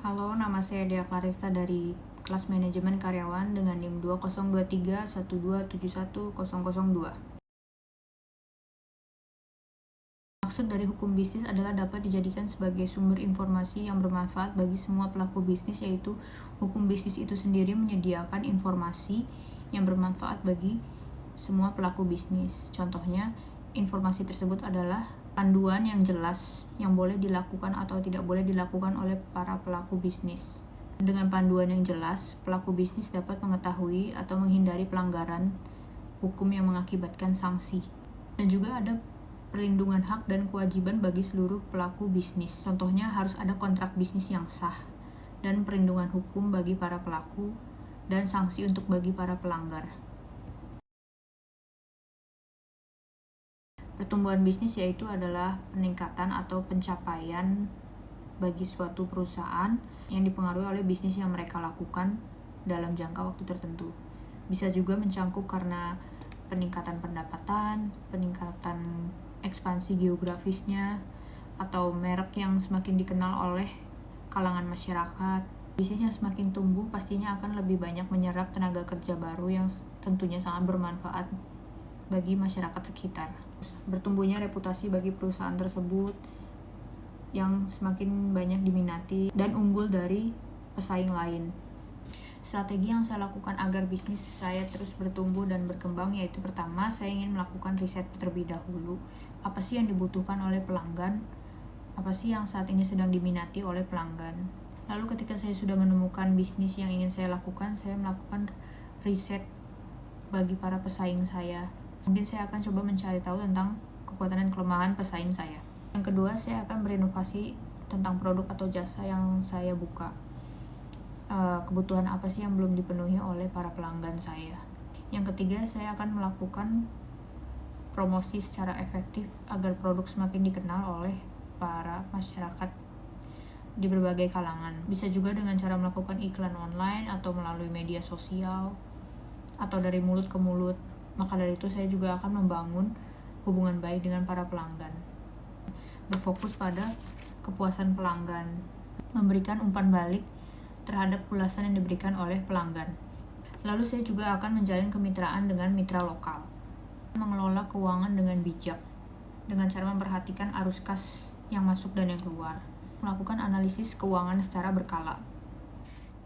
Halo, nama saya Dea Clarissa dari kelas manajemen karyawan dengan NIM 202312711002. Maksud dari hukum bisnis adalah dapat dijadikan sebagai sumber informasi yang bermanfaat bagi semua pelaku bisnis, yaitu hukum bisnis itu sendiri menyediakan informasi yang bermanfaat bagi semua pelaku bisnis. Contohnya, informasi tersebut adalah panduan yang jelas yang boleh dilakukan atau tidak boleh dilakukan oleh para pelaku bisnis. Dengan panduan yang jelas, pelaku bisnis dapat mengetahui atau menghindari pelanggaran hukum yang mengakibatkan sanksi. Dan juga ada perlindungan hak dan kewajiban bagi seluruh pelaku bisnis. Contohnya harus ada kontrak bisnis yang sah dan perlindungan hukum bagi para pelaku dan sanksi untuk bagi para pelanggar. Pertumbuhan bisnis yaitu adalah peningkatan atau pencapaian bagi suatu perusahaan yang dipengaruhi oleh bisnis yang mereka lakukan dalam jangka waktu tertentu. Bisa juga mencangkup karena peningkatan pendapatan, peningkatan ekspansi geografisnya, atau merek yang semakin dikenal oleh kalangan masyarakat. Bisnis yang semakin tumbuh pastinya akan lebih banyak menyerap tenaga kerja baru yang tentunya sangat bermanfaat bagi masyarakat sekitar. Bertumbuhnya reputasi bagi perusahaan tersebut yang semakin banyak diminati dan unggul dari pesaing lain. Strategi yang saya lakukan agar bisnis saya terus bertumbuh dan berkembang yaitu pertama, saya ingin melakukan riset terlebih dahulu. Apa sih yang dibutuhkan oleh pelanggan? Apa sih yang saat ini sedang diminati oleh pelanggan? Lalu ketika saya sudah menemukan bisnis yang ingin saya lakukan, saya melakukan riset bagi para pesaing saya. Mungkin saya akan coba mencari tahu tentang kekuatan dan kelemahan pesaing saya. Yang kedua, saya akan berinovasi tentang produk atau jasa yang saya buka. Kebutuhan apa sih yang belum dipenuhi oleh para pelanggan saya. Yang ketiga, saya akan melakukan promosi secara efektif agar produk semakin dikenal oleh para masyarakat di berbagai kalangan. Bisa juga dengan cara melakukan iklan online atau melalui media sosial atau dari mulut ke mulut. Maka dari itu saya juga akan membangun hubungan baik dengan para pelanggan. Berfokus pada kepuasan pelanggan, memberikan umpan balik terhadap ulasan yang diberikan oleh pelanggan. Lalu saya juga akan menjalin kemitraan dengan mitra lokal, mengelola keuangan dengan bijak, dengan cara memperhatikan arus kas yang masuk dan yang keluar, melakukan analisis keuangan secara berkala.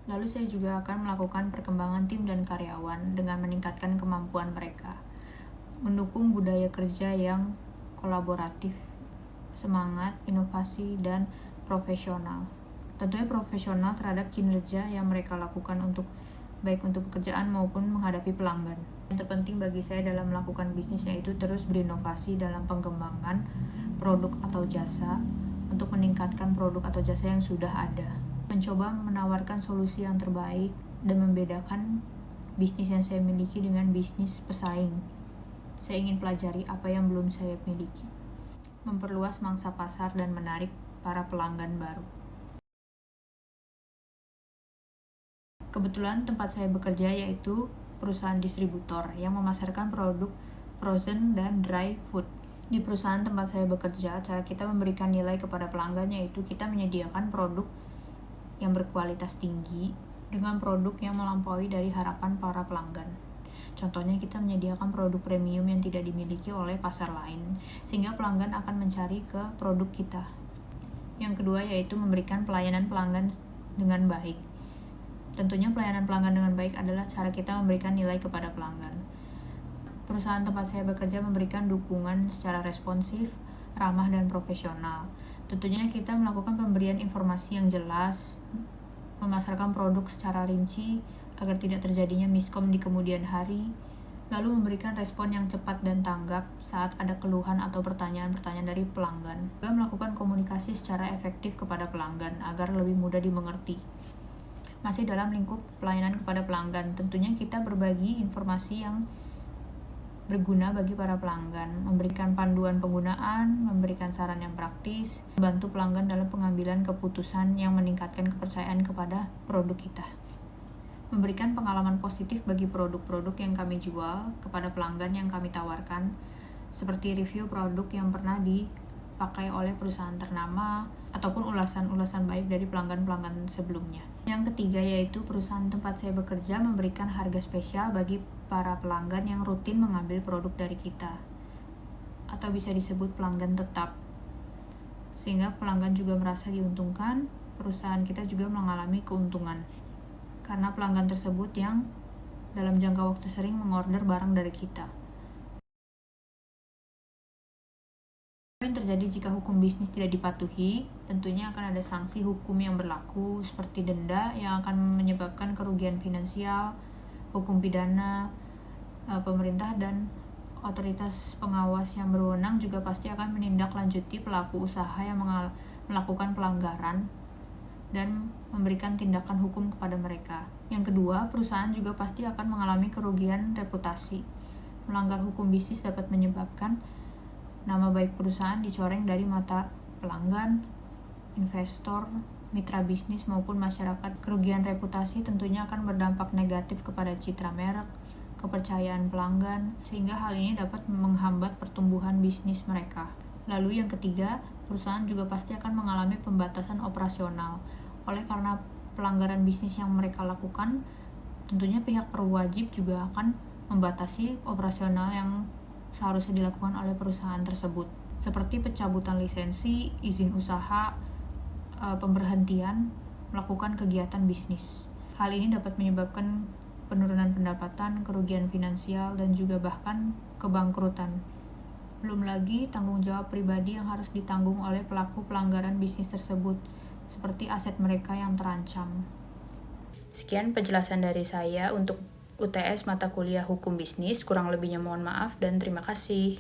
Lalu saya juga akan melakukan perkembangan tim dan karyawan dengan meningkatkan kemampuan mereka, mendukung budaya kerja yang kolaboratif, semangat, inovasi, dan profesional. Tentunya profesional terhadap kinerja yang mereka lakukan baik untuk pekerjaan maupun menghadapi pelanggan. Yang terpenting bagi saya dalam melakukan bisnis yaitu terus berinovasi dalam pengembangan produk atau jasa untuk meningkatkan produk atau jasa yang sudah ada. Mencoba menawarkan solusi yang terbaik dan membedakan bisnis yang saya miliki dengan bisnis pesaing. Saya ingin pelajari apa yang belum saya miliki, memperluas mangsa pasar dan menarik para pelanggan baru. Kebetulan tempat saya bekerja yaitu perusahaan distributor yang memasarkan produk frozen dan dry food. Di perusahaan tempat saya bekerja, cara kita memberikan nilai kepada pelanggan yaitu kita menyediakan produk yang berkualitas tinggi dengan produk yang melampaui dari harapan para pelanggan. Contohnya kita menyediakan produk premium yang tidak dimiliki oleh pasar lain, sehingga pelanggan akan mencari ke produk kita. Yang kedua yaitu memberikan pelayanan pelanggan dengan baik. Tentunya pelayanan pelanggan dengan baik adalah cara kita memberikan nilai kepada pelanggan. Perusahaan tempat saya bekerja memberikan dukungan secara responsif, ramah, dan profesional. Tentunya kita melakukan pemberian informasi yang jelas, memasarkan produk secara rinci agar tidak terjadinya miskom di kemudian hari, lalu memberikan respon yang cepat dan tanggap saat ada keluhan atau pertanyaan-pertanyaan dari pelanggan. Juga melakukan komunikasi secara efektif kepada pelanggan agar lebih mudah dimengerti. Masih dalam lingkup pelayanan kepada pelanggan, tentunya kita berbagi informasi yang berguna bagi para pelanggan, memberikan panduan penggunaan, memberikan saran yang praktis, membantu pelanggan dalam pengambilan keputusan yang meningkatkan kepercayaan kepada produk kita. Memberikan pengalaman positif bagi produk-produk yang kami jual kepada pelanggan yang kami tawarkan, seperti review produk yang pernah dipakai oleh perusahaan ternama, ataupun ulasan-ulasan baik dari pelanggan-pelanggan sebelumnya. Yang ketiga yaitu perusahaan tempat saya bekerja memberikan harga spesial bagi para pelanggan yang rutin mengambil produk dari kita, atau bisa disebut pelanggan tetap. Sehingga pelanggan juga merasa diuntungkan, perusahaan kita juga mengalami keuntungan. Karena pelanggan tersebut yang dalam jangka waktu sering mengorder barang dari kita. Apa yang terjadi jika hukum bisnis tidak dipatuhi? Tentunya akan ada sanksi hukum yang berlaku seperti denda yang akan menyebabkan kerugian finansial, hukum pidana, pemerintah dan otoritas pengawas yang berwenang juga pasti akan menindaklanjuti pelaku usaha yang melakukan pelanggaran dan memberikan tindakan hukum kepada mereka. Yang kedua, perusahaan juga pasti akan mengalami kerugian reputasi. Melanggar hukum bisnis dapat menyebabkan nama baik perusahaan dicoreng dari mata pelanggan, investor, mitra bisnis maupun masyarakat. Kerugian reputasi tentunya akan berdampak negatif kepada citra merek, kepercayaan pelanggan, sehingga hal ini dapat menghambat pertumbuhan bisnis mereka. Lalu yang ketiga, perusahaan juga pasti akan mengalami pembatasan operasional. Oleh karena pelanggaran bisnis yang mereka lakukan, tentunya pihak berwajib juga akan membatasi operasional yang seharusnya dilakukan oleh perusahaan tersebut, seperti pencabutan lisensi, izin usaha, pemberhentian melakukan kegiatan bisnis. Hal ini dapat menyebabkan penurunan pendapatan, kerugian finansial, dan juga bahkan kebangkrutan. Belum lagi tanggung jawab pribadi yang harus ditanggung oleh pelaku pelanggaran bisnis tersebut, seperti aset mereka yang terancam. Sekian penjelasan dari saya untuk UTS mata kuliah Hukum Bisnis. Kurang lebihnya mohon maaf dan terima kasih.